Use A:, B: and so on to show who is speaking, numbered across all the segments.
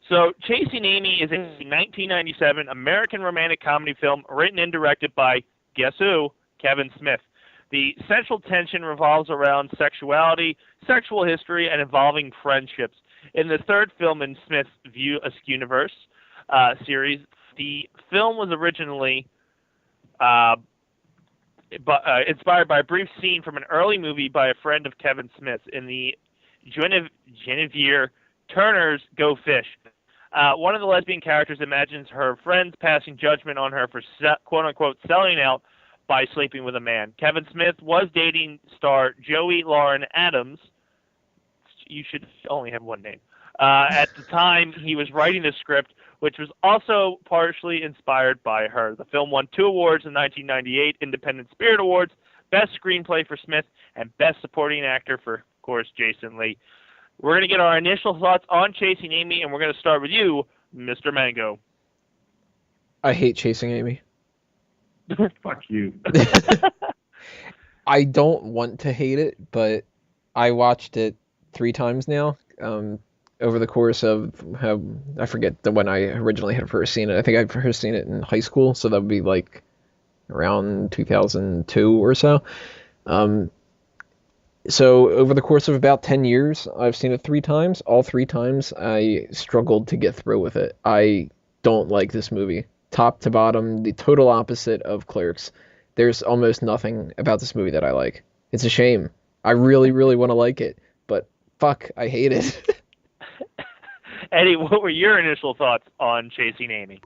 A: So, Chasing Amy is a 1997 American romantic comedy film written and directed by, guess who? Kevin Smith. The central tension revolves around sexuality, sexual history, and evolving friendships. In the third film in Smith's View Askewniverse series, the film was originally inspired by a brief scene from an early movie by a friend of Kevin Smith's in the Genevieve Turner's Go Fish. One of the lesbian characters imagines her friends passing judgment on her for quote-unquote selling out by sleeping with a man. Kevin Smith was dating star Joey Lauren Adams. You should only have one name. At the time, he was writing the script, which was also partially inspired by her. The film won 2 awards in 1998 Independent Spirit Awards, Best Screenplay for Smith, and Best Supporting Actor for, of course, Jason Lee. We're going to get our initial thoughts on Chasing Amy, and we're going to start with you, Mr. Mango.
B: I hate Chasing Amy.
C: Fuck you.
B: I don't want to hate it, but I watched it 3 times now. Over the course of I forget when I originally had first seen it. I think I first seen it in high school, so that would be like around 2002 or so. So over the course of about 10 years, I've seen it 3 times. All 3 times, I struggled to get through with it. I don't like this movie. Top to bottom, the total opposite of Clerks. There's almost nothing about this movie that I like. It's a shame. I really, really want to like it, but fuck, I hate it.
A: Eddie, what were your initial thoughts on Chasing Amy?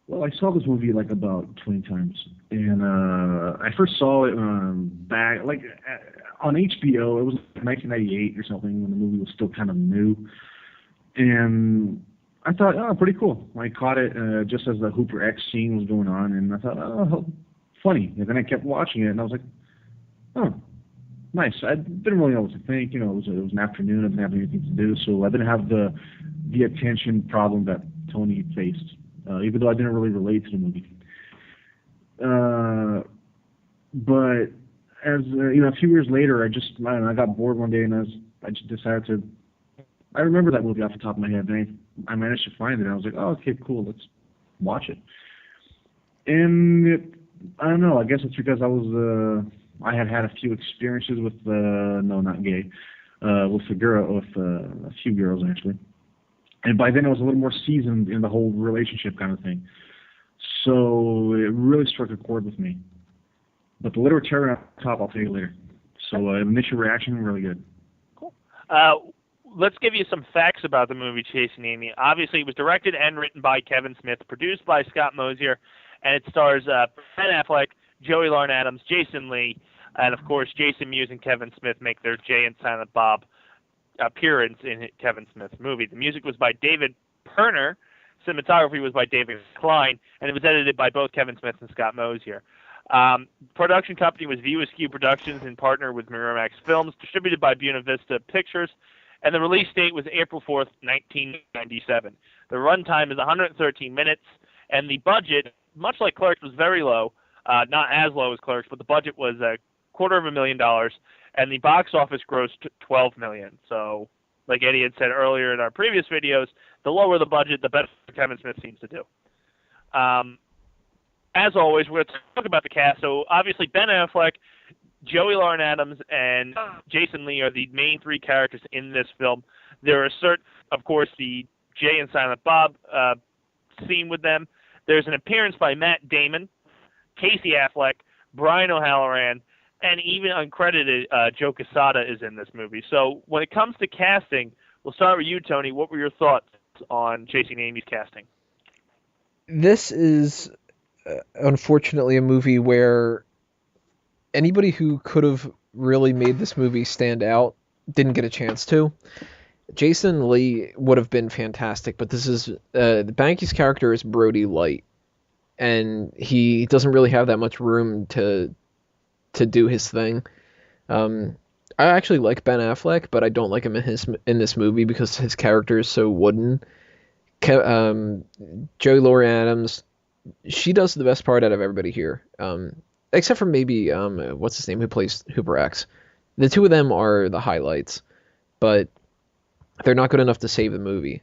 C: Well, I saw this movie like about 20 times, and I first saw it back on HBO. It was 1998 or something when the movie was still kind of new, and I thought, oh, pretty cool. I caught it just as the Hooper X scene was going on, and I thought, oh, funny. And then I kept watching it, and I was like, oh, nice. I didn't really know what to think. You know, it was an afternoon. I didn't have anything to do, so I didn't have the attention problem that Tony faced, even though I didn't really relate to the movie. But as a few years later, I got bored one day, and I just decided to. I remember that movie off the top of my head, and I managed to find it. And I was like, oh, okay, cool, let's watch it. And I don't know. I guess it's because I had a few experiences with no, not gay, with a few girls actually, and by then I was a little more seasoned in the whole relationship kind of thing. So it really struck a chord with me. But the literature on top, I'll tell you later. So initial reaction, really good.
A: Cool. Let's give you some facts about the movie Chasing Amy. Obviously, it was directed and written by Kevin Smith, produced by Scott Mosier, and it stars Ben Affleck, Joey Lauren Adams, Jason Lee, and of course Jason Mewes and Kevin Smith make their Jay and Silent Bob appearance in Kevin Smith's movie. The music was by David Perner, cinematography was by David Klein, and it was edited by both Kevin Smith and Scott Mosier. Production company was View Askew Productions in partner with Miramax Films, distributed by Buena Vista Pictures, and the release date was April 4th, 1997. The runtime is 113 minutes, and the budget, much like Clerks, was very low. Not as low as Clerks, but the budget was $250,000, and the box office grossed $12 million. So, like Eddie had said earlier in our previous videos, the lower the budget, the better Kevin Smith seems to do. As always, we're going to talk about the cast. So, obviously, Ben Affleck, Joey Lauren Adams, and Jason Lee are the main 3 characters in this film. There are of course, the Jay and Silent Bob scene with them. There's an appearance by Matt Damon, Casey Affleck, Brian O'Halloran, and even uncredited Joe Quesada is in this movie. So when it comes to casting, we'll start with you, Tony. What were your thoughts on Chasing Amy's casting?
B: This is, unfortunately, a movie where anybody who could have really made this movie stand out didn't get a chance to. Jason Lee would have been fantastic, but this is Banky's character is Brody Light, and he doesn't really have that much room to do his thing. I actually like Ben Affleck, but I don't like him in this movie because his character is so wooden. Joey Lauren Adams, she does the best part out of everybody here, except for maybe what's his name, who plays Hooper X. The 2 of them are the highlights, but they're not good enough to save the movie.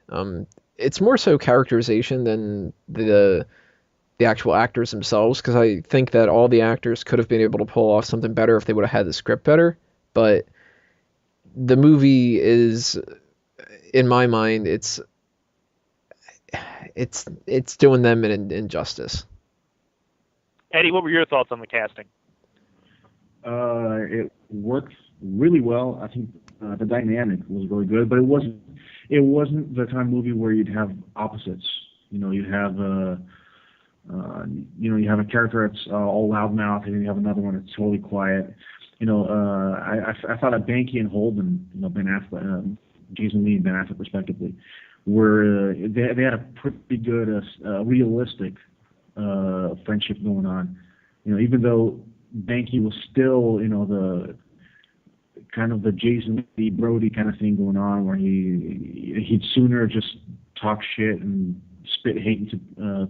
B: it's more so characterization than the actual actors themselves, because I think that all the actors could have been able to pull off something better if they would have had the script better. But the movie is, in my mind, it's doing them an injustice.
A: Eddie, what were your thoughts on the casting?
C: It worked really well. I think the dynamic was really good, but it wasn't the kind of movie where you'd have opposites. You'd have you have a character that's all loudmouth, and then you have another one that's totally quiet. I thought that Banky and Holden, Ben Affleck, Jason Lee and Ben Affleck respectively, were they had a pretty good realistic friendship going on. Even though Banky was still, the kind of the Jason Lee Brody kind of thing going on, where he'd sooner just talk shit and spit hate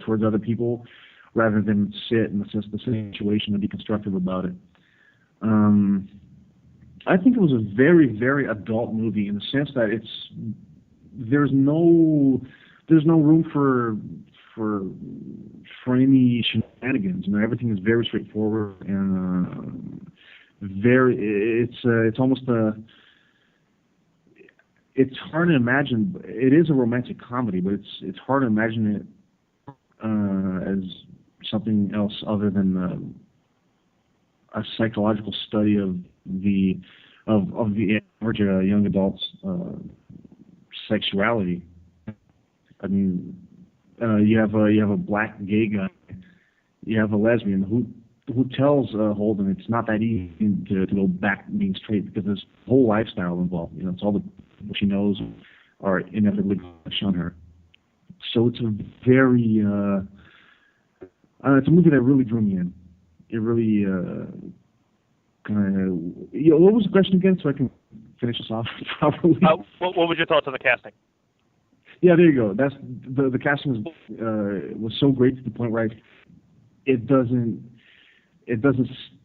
C: towards other people rather than sit and assess the situation and be constructive about it. I think it was a very, very adult movie in the sense that there's no room for any shenanigans. Everything is very straightforward and it's almost it's hard to imagine. It is a romantic comedy, but it's hard to imagine it as something else other than a psychological study of the average young adult's sexuality. I mean, you have a black gay guy, you have a lesbian who tells Holden it's not that easy to go back being straight because there's a whole lifestyle involved. It's all the people she knows are inevitably crushed on her. So it's a very it's a movie that really drew me in. It really kind of. What was the question again, so I can finish this off properly?
A: What was your thoughts on the casting?
C: Yeah, there you go. That's the casting was so great to the point where it doesn't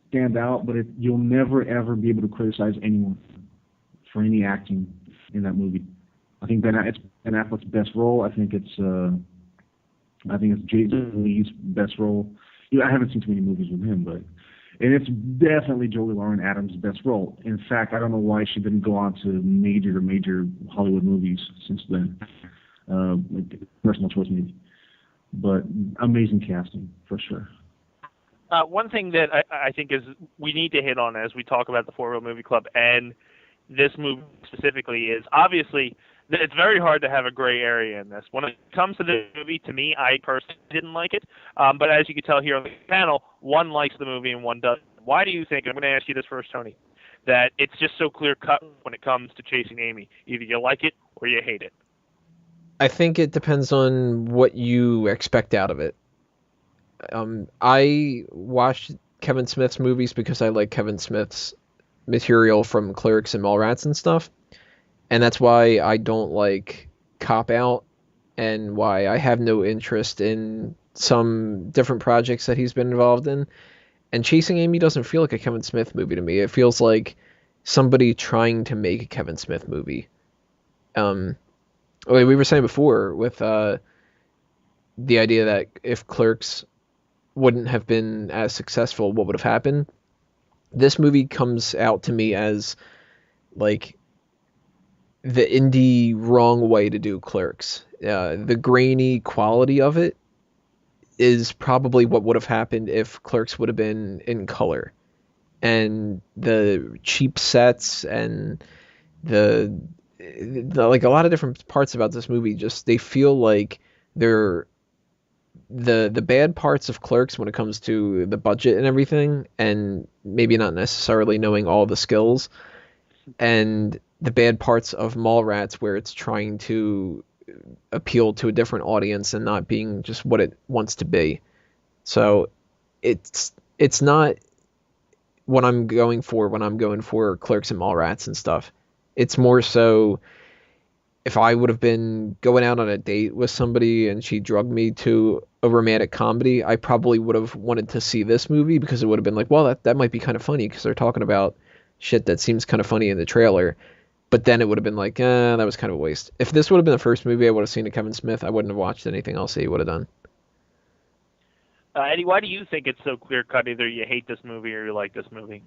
C: stand out, but you'll never ever be able to criticize anyone for any acting in that movie. I think it's Ben Affleck's best role. I think it's Jason Lee's best role. I haven't seen too many movies with him, and it's definitely Joey Lauren Adams' best role. In fact, I don't know why she didn't go on to major Hollywood movies since then. Personal choice maybe, but amazing casting for sure.
A: One thing that I think is we need to hit on as we talk about the Four Reel Movie Club and this movie specifically is obviously that it's very hard to have a gray area in this. When it comes to the movie, to me, I personally didn't like it. But as you can tell here on the panel, one likes the movie and one doesn't. Why do you think, I'm going to ask you this first, Tony, that it's just so clear-cut when it comes to Chasing Amy? Either you like it or you hate it.
B: I think it depends on what you expect out of it. I watched Kevin Smith's movies because I like Kevin Smith's material from Clerks and Mallrats and stuff. And that's why I don't like Cop Out and why I have no interest in some different projects that he's been involved in. And Chasing Amy doesn't feel like a Kevin Smith movie to me. It feels like somebody trying to make a Kevin Smith movie. Like we were saying before with the idea that if Clerks wouldn't have been as successful, what would have happened? This movie comes out to me as like the indie wrong way to do Clerks. The grainy quality of it is probably what would have happened if Clerks would have been in color. And the cheap sets and the like a lot of different parts about this movie just they feel like they're the bad parts of Clerks when it comes to the budget and everything, and maybe not necessarily knowing all the skills, and the bad parts of Mallrats where it's trying to appeal to a different audience and not being just what it wants to be. So it's not what I'm going for when I'm going for Clerks and Mallrats and stuff. It's more so if I would have been going out on a date with somebody and she drugged me to a romantic comedy, I probably would have wanted to see this movie because it would have been like, well, that might be kind of funny because they're talking about shit that seems kind of funny in the trailer. But then it would have been like, that was kind of a waste. If this would have been the first movie I would have seen of Kevin Smith, I wouldn't have watched anything else he would have done.
A: Eddie, why do you think it's so clear-cut? Either you hate this movie or you like this movie?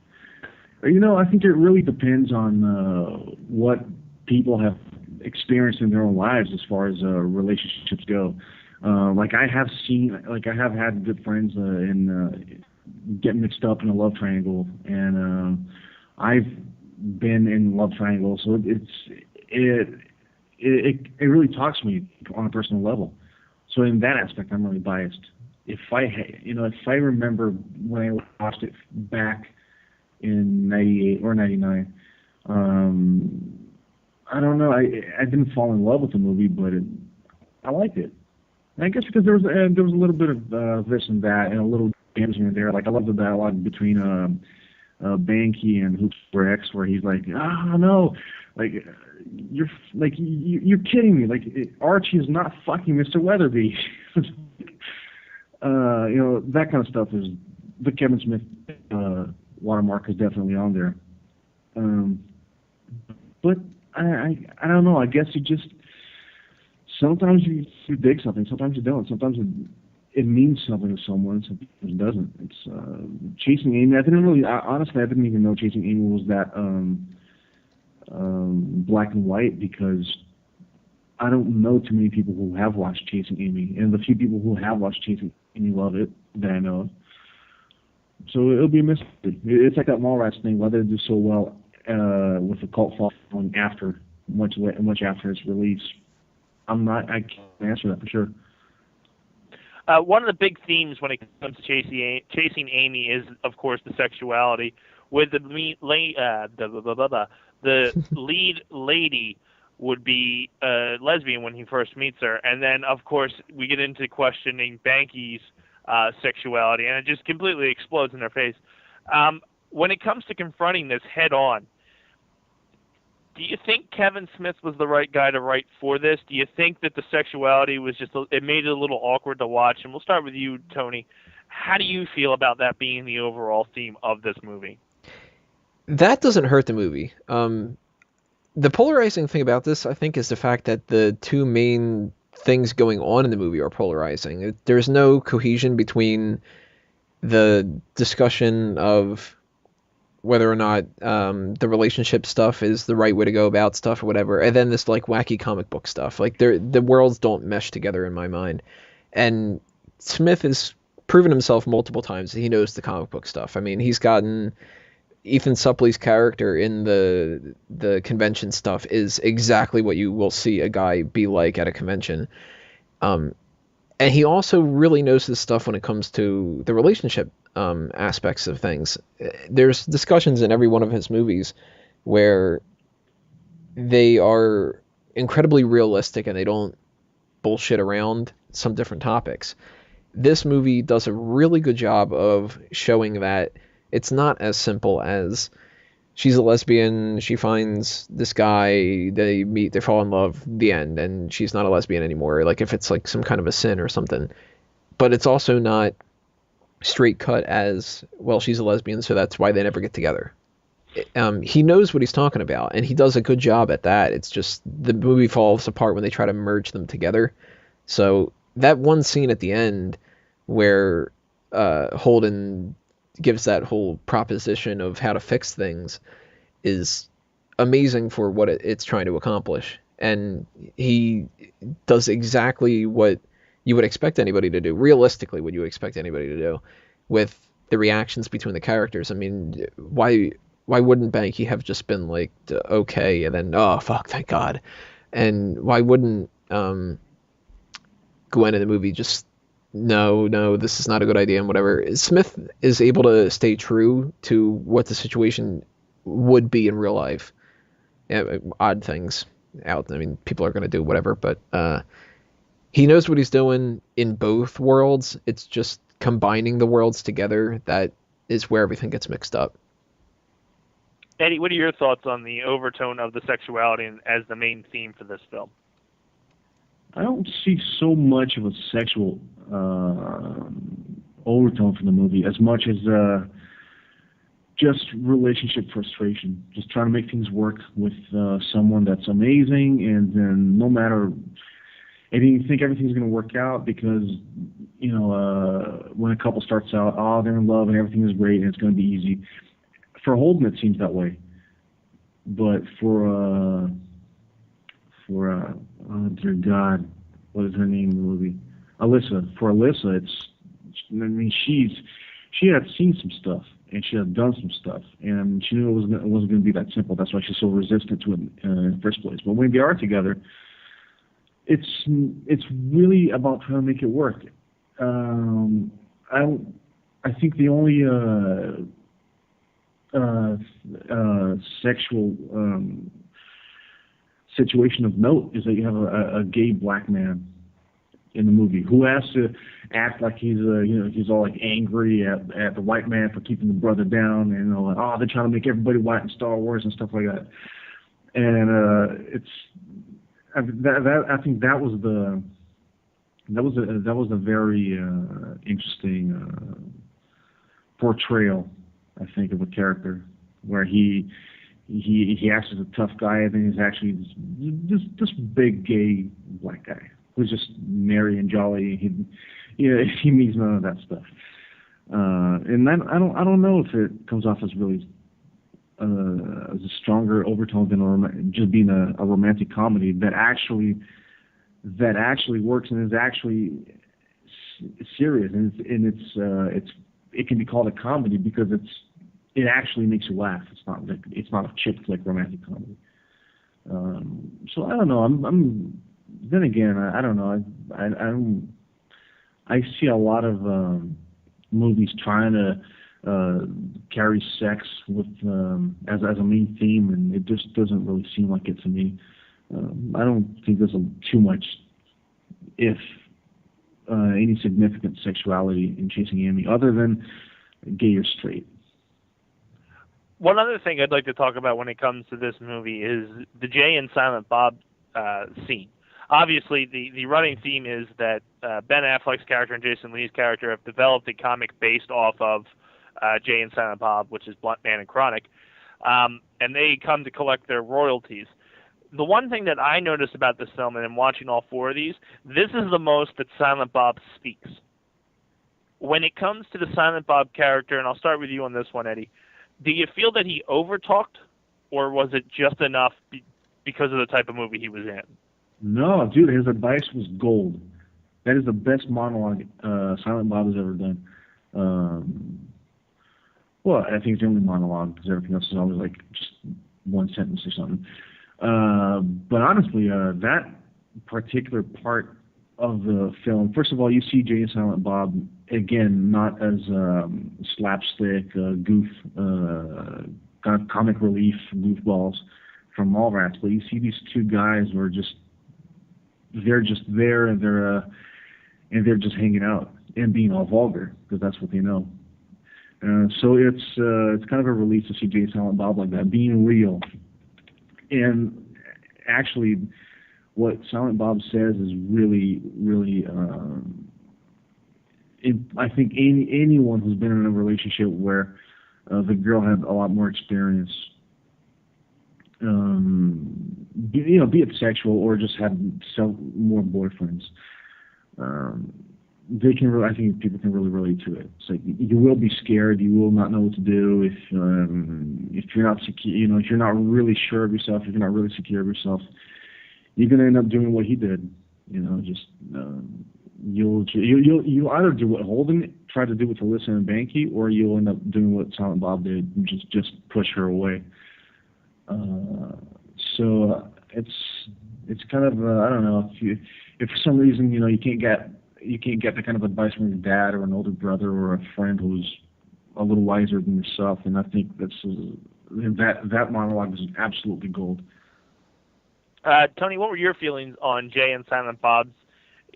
C: I think it really depends on what people have experienced in their own lives as far as relationships go. Like I have had good friends in get mixed up in a love triangle, and I've been in love triangles, so it really talks to me on a personal level. So in that aspect, I'm really biased. If I remember when I watched it back in '98 or '99, I don't know. I didn't fall in love with the movie, but I liked it. And I guess because there was a little bit of this and that, and a little games here and there. Like I love the dialogue between Banky and Hoops for X, where he's like, no, like you're kidding me. Like Archie is not fucking Mr. Weatherby. That kind of stuff is the Kevin Smith watermark is definitely on there. But I don't know. I guess sometimes you dig something, sometimes you don't. Sometimes it means something to someone, sometimes it doesn't. It's Chasing Amy. Honestly, I didn't even know Chasing Amy was that black and white, because I don't know too many people who have watched Chasing Amy, and the few people who have watched Chasing Amy love it that I know of. So it'll be a mystery. It's like that Mallrats thing, whether it do so well with the cult following much after its release. I can't answer that for sure.
A: One of the big themes when it comes to Chasing Amy is, of course, the sexuality. With the lead lady would be lesbian when he first meets her, and then, of course, we get into questioning Banky's sexuality, and it just completely explodes in their face. When it comes to confronting this head-on, do you think Kevin Smith was the right guy to write for this? Do you think that the sexuality was it made it a little awkward to watch? And we'll start with you, Tony. How do you feel about that being the overall theme of this movie?
B: That doesn't hurt the movie. The polarizing thing about this, I think, is the fact that the two main things going on in the movie are polarizing. There's no cohesion between the discussion of whether or not the relationship stuff is the right way to go about stuff or whatever, and then this like wacky comic book stuff. Like the worlds don't mesh together in my mind. And Smith has proven himself multiple times that he knows the comic book stuff. I mean, he's gotten Ethan Suplee's character in the convention stuff is exactly what you will see a guy be like at a convention. And he also really knows this stuff when it comes to the relationship aspects of things. There's discussions in every one of his movies where they are incredibly realistic and they don't bullshit around some different topics. This movie does a really good job of showing that it's not as simple as she's a lesbian, she finds this guy, they meet, they fall in love, the end, and she's not a lesbian anymore. Like if it's like some kind of a sin or something. But it's also not straight cut as, well, she's a lesbian, so that's why they never get together. He knows what he's talking about, and he does a good job at that. It's just the movie falls apart when they try to merge them together. So that one scene at the end where Holden gives that whole proposition of how to fix things is amazing for what it's trying to accomplish. And he does exactly what you would expect anybody to do, realistically what you would expect anybody to do, with the reactions between the characters. I mean, why wouldn't Banky have just been like, okay, and then, oh, fuck, thank God? And why wouldn't Gwen in the movie just, no, this is not a good idea and whatever? Smith is able to stay true to what the situation would be in real life. Yeah, odd things out. I mean, people are going to do whatever, but he knows what he's doing in both worlds. It's just combining the worlds together that is where everything gets mixed up.
A: Eddie, what are your thoughts on the overtone of the sexuality as the main theme for this film?
C: I don't see so much of a sexual overtone for the movie as much as just relationship frustration, just trying to make things work with someone that's amazing, and then no matter, and you think everything's going to work out because, when a couple starts out, they're in love and everything is great and it's going to be easy. For Holden, it seems that way, but for oh dear God, what is her name in the movie? Alyssa. For Alyssa, she had seen some stuff and she had done some stuff, and she knew it wasn't going to be that simple. That's why she's so resistant to it in the first place. But when they are together, it's really about trying to make it work. I think the only sexual situation of note is that you have a gay black man in the movie who has to act like he's all like angry at the white man for keeping the brother down, and they're trying to make everybody white in Star Wars and stuff like that. And I think that was a very interesting portrayal, I think, of a character where he acts as a tough guy, and then he's actually this big gay black guy who's just merry and jolly. He means none of that stuff. And I don't know if it comes off as really as a stronger overtone than just being a romantic comedy that actually works and is actually serious, and it can be called a comedy because it actually makes you laugh. It's not a chick flick romantic comedy. So I don't know. Then again, I don't know. I see a lot of movies trying to carry sex with as a main theme, and it just doesn't really seem like it to me. I don't think there's too much, if any significant sexuality in Chasing Amy, other than gay or straight.
A: One other thing I'd like to talk about when it comes to this movie is the Jay and Silent Bob scene. Obviously, the running theme is that Ben Affleck's character and Jason Lee's character have developed a comic based off of Jay and Silent Bob, which is Blunt Man and Chronic, and they come to collect their royalties. The one thing that I noticed about this film, and in watching all four of these, this is the most that Silent Bob speaks. When it comes to the Silent Bob character, and I'll start with you on this one, Eddie, do you feel that he overtalked, or was it just enough because of the type of movie he was in?
C: No, dude, his advice was gold. That is the best monologue Silent Bob has ever done. Well, I think it's the only monologue because everything else is always like just one sentence or something. But honestly, that particular part of the film, first of all, you see Jay and Silent Bob, again, not as slapstick, goof, kind of comic relief goofballs from Mallrats, but you see these two guys who are they're just there, and they're just hanging out and being all vulgar because that's what they know. So it's kind of a relief to see Jay and Silent Bob like that, being real. And actually, what Silent Bob says is really, really. I think anyone who's been in a relationship where the girl had a lot more experience, be it sexual or just had more boyfriends, they can really. I think people can really relate to it. It's like you will be scared, you will not know what to do if you're not secure. If you're not really sure of yourself, if you're not really secure of yourself, you're gonna end up doing what he did. You'll either do what Holden tried to do with Alyssa and Banky, or you'll end up doing what Silent Bob did, and just push her away. So it's kind of I don't know, if for some reason you can't get the kind of advice from your dad or an older brother or a friend who's a little wiser than yourself, and I think that monologue is absolutely gold.
A: Tony, what were your feelings on Jay and Silent Bob's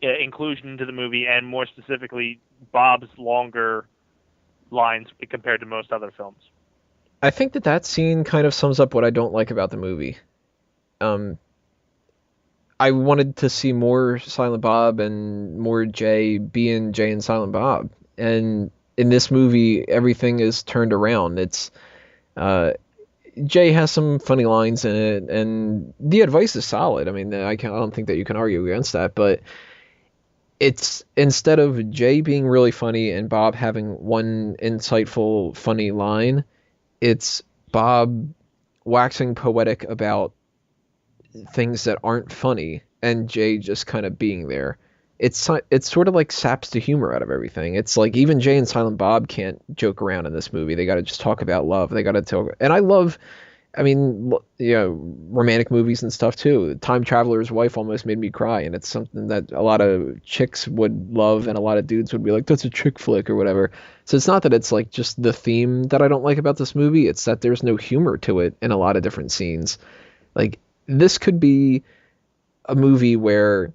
A: inclusion into the movie, and more specifically Bob's longer lines compared to most other films?
B: I think that scene kind of sums up what I don't like about the movie. I wanted to see more Silent Bob and more Jay being Jay and Silent Bob. And in this movie, everything is turned around. It's Jay has some funny lines in it, and the advice is solid. I mean, I don't think that you can argue against that, but it's instead of Jay being really funny and Bob having one insightful, funny line, it's Bob waxing poetic about things that aren't funny and Jay just kind of being there. It's sort of like saps the humor out of everything. It's like even Jay and Silent Bob can't joke around in this movie. They got to just talk about love. They got to talk, and I mean, romantic movies and stuff too. Time Traveler's Wife almost made me cry, and it's something that a lot of chicks would love, and a lot of dudes would be like, "That's a chick flick" or whatever. So it's not that it's like just the theme that I don't like about this movie. It's that there's no humor to it in a lot of different scenes. Like this could be a movie where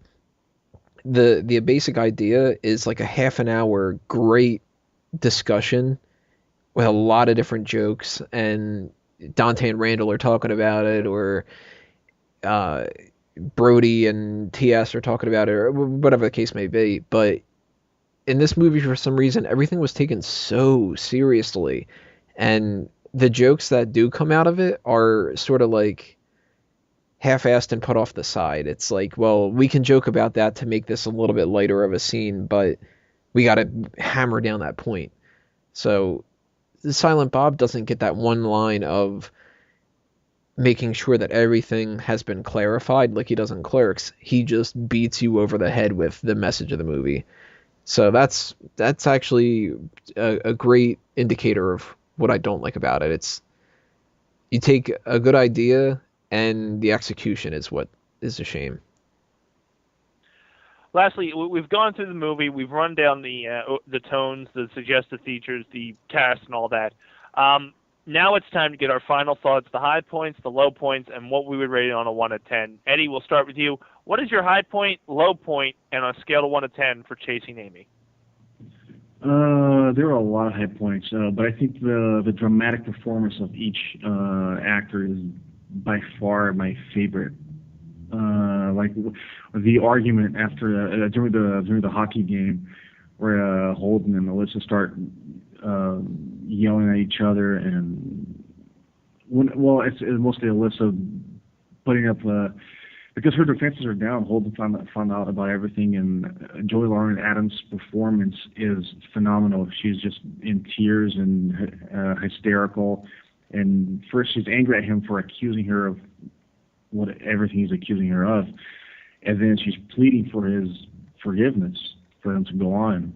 B: the basic idea is like a half an hour great discussion with a lot of different jokes, and Dante and Randall are talking about it, or uh, Brody and TS are talking about it, or whatever the case may be. But in this movie, for some reason, everything was taken so seriously, and the jokes that do come out of it are sort of like half-assed and put off the side. It's like, well, we can joke about that to make this a little bit lighter of a scene, but we got to hammer down that point. So Silent Bob doesn't get that one line of making sure that everything has been clarified like he does in Clerks. He just beats you over the head with the message of the movie. So that's actually a great indicator of what I don't like about it. It's you take a good idea and the execution is what is a shame.
A: Lastly, we've gone through the movie. We've run down the tones, the suggested features, the cast, and all that. Now it's time to get our final thoughts, the high points, the low points, and what we would rate it on a 1 to 10. Eddie, we'll start with you. What is your high point, low point, and on a scale of 1 to 10 for Chasing Amy?
C: There are a lot of high points, but I think the dramatic performance of each actor is by far my favorite. Like the argument after during the hockey game, where Holden and Melissa start yelling at each other, and it's mostly Alyssa putting up because her defenses are down. Holden found out about everything, and Joey Lauren Adams' performance is phenomenal. She's just in tears and hysterical. And first, she's angry at him for accusing her of everything he's accusing her of, and then she's pleading for his forgiveness for him to go on.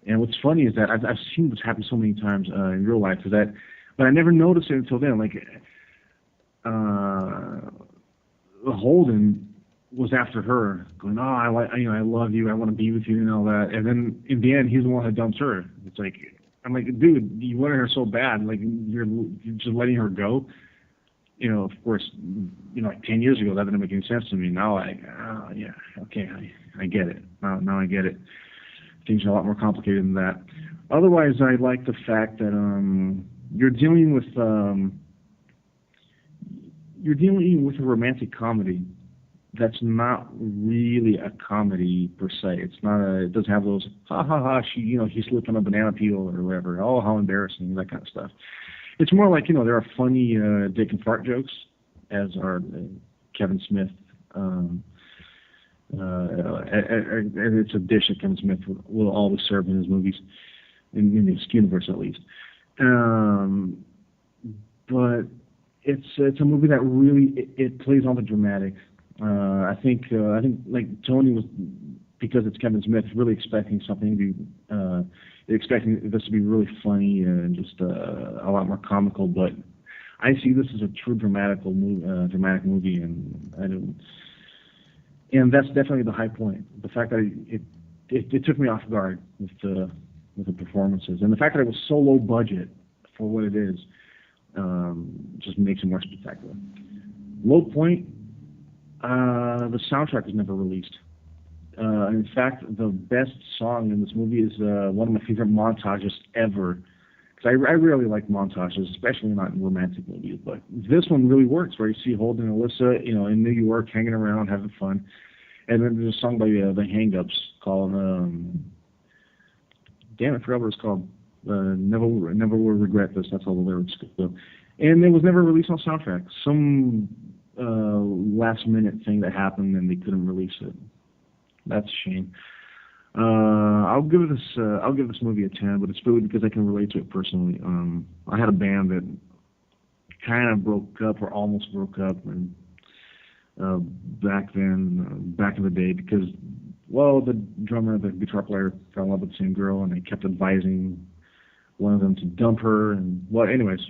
C: And what's funny is that I've seen this happen so many times in real life, but I never noticed it until then. Like Holden was after her, going, "Oh, I love you, I want to be with you," and all that. And then in the end, he's the one that dumps her. It's like, I'm like, dude, you wanted her so bad, like you're just letting her go. Of course, like 10 years ago, that didn't make any sense to me. Now, yeah, okay, I get it. Now I get it. Things are a lot more complicated than that. Otherwise, I like the fact that you're dealing with a romantic comedy that's not really a comedy per se. It doesn't have those ha ha ha. He slipped on a banana peel or whatever. Oh, how embarrassing, that kind of stuff. It's more like, there are funny dick and fart jokes, as are Kevin Smith. And it's a dish that Kevin Smith will always serve in his movies, in this universe at least. But it's a movie that really it plays on the dramatic. I think like Tony was, because it's Kevin Smith, really expecting something to be. Expecting this to be really funny and just a lot more comical, but I see this as a true dramatic movie, and that's definitely the high point. The fact that it took me off guard with the performances, and the fact that it was so low budget for what it is, just makes it more spectacular. Low point, the soundtrack was never released. In fact, the best song in this movie is one of my favorite montages ever. Because I rarely like montages, especially not in romantic movies. But this one really works, where you see Holden and Alyssa, in New York, hanging around, having fun. And then there's a song by the Hang-Ups called, I forgot what it's called. Never will regret this. That's all the lyrics go. And it was never released on soundtrack. Some last minute thing that happened and they couldn't release it. That's a shame. I'll give this movie a 10, but it's really because I can relate to it personally. I had a band that kind of broke up or almost broke up, and back in the day, because the drummer, the guitar player, fell in love with the same girl, and they kept advising one of them to dump her. And anyways,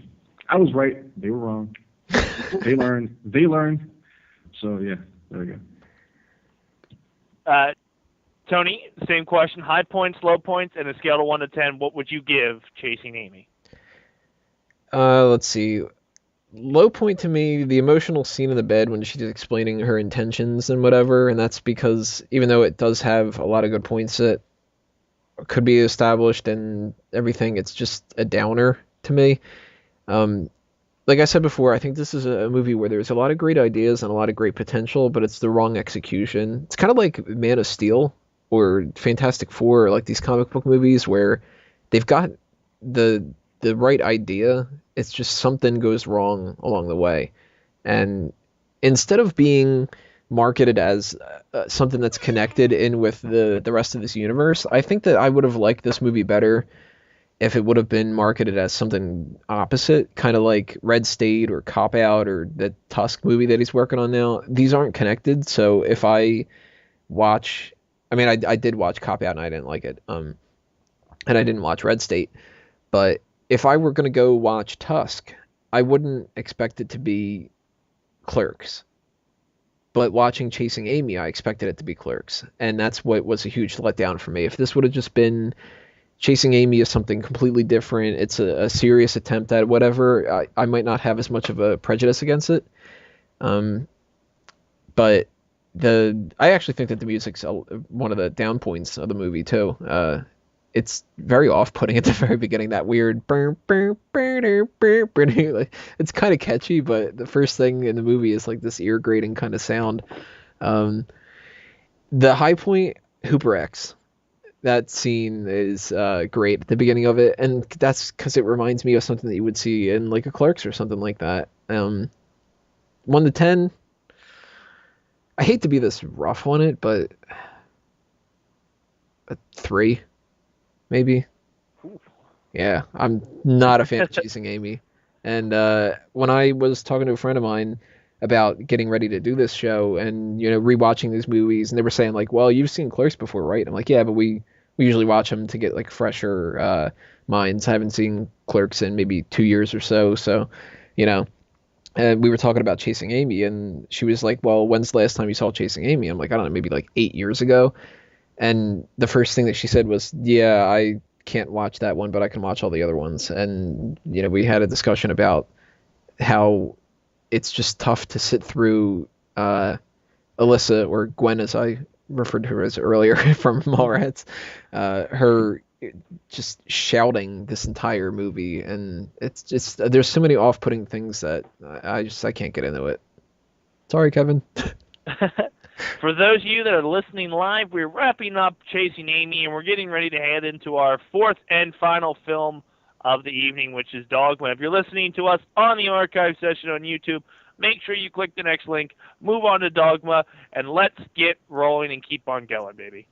C: I was right. They were wrong. They learned. So yeah, there we go.
A: Tony, same question. High points, low points, and a scale of 1 to 10. What would you give Chasing Amy?
B: Let's see. Low point to me, the emotional scene in the bed when she's explaining her intentions and whatever, and that's because even though it does have a lot of good points that could be established and everything, it's just a downer to me. Like I said before, I think this is a movie where there's a lot of great ideas and a lot of great potential, but it's the wrong execution. It's kind of like Man of Steel or Fantastic Four, or like these comic book movies where they've got the right idea. It's just something goes wrong along the way. And instead of being marketed as something that's connected in with the rest of this universe, I think that I would have liked this movie better if it would have been marketed as something opposite, kind of like Red State or Cop Out or the Tusk movie that he's working on now. These aren't connected, so if I watch... I mean, I did watch Cop Out and I didn't like it. And I didn't watch Red State. But if I were going to go watch Tusk, I wouldn't expect it to be Clerks. But watching Chasing Amy, I expected it to be Clerks. And that's what was a huge letdown for me. If this would have just been Chasing Amy is something completely different, it's a serious attempt at whatever, I might not have as much of a prejudice against it. But I actually think that the music's one of the down points of the movie too. It's very off-putting at the very beginning, that weird it's kind of catchy, but the first thing in the movie is like this ear-grating kind of sound. The high point, Hooper X. That scene is great at the beginning of it, and that's because it reminds me of something that you would see in like a Clerks or something like that. 1 to 10, I hate to be this rough on it, but a 3, maybe. Yeah, I'm not a fan of Chasing Amy. And when I was talking to a friend of mine about getting ready to do this show and, rewatching these movies, and they were saying like, well, you've seen Clerks before, right? I'm like, yeah, but we usually watch them to get like fresher minds. I haven't seen Clerks in maybe 2 years or so. So, and we were talking about Chasing Amy, and she was like, well, when's the last time you saw Chasing Amy? I'm like, I don't know, maybe like 8 years ago. And the first thing that she said was, yeah, I can't watch that one, but I can watch all the other ones. And, we had a discussion about how it's just tough to sit through Alyssa, or Gwen as I referred to her as earlier from Mallrats, her just shouting this entire movie, and it's just there's so many off-putting things that I can't get into it. Sorry, Kevin.
A: For those of you that are listening live, we're wrapping up Chasing Amy, and we're getting ready to head into our fourth and final film of the evening, which is Dogma. If you're listening to us on the archive session on YouTube, make sure you click the next link, move on to Dogma, and let's get rolling and keep on going, baby.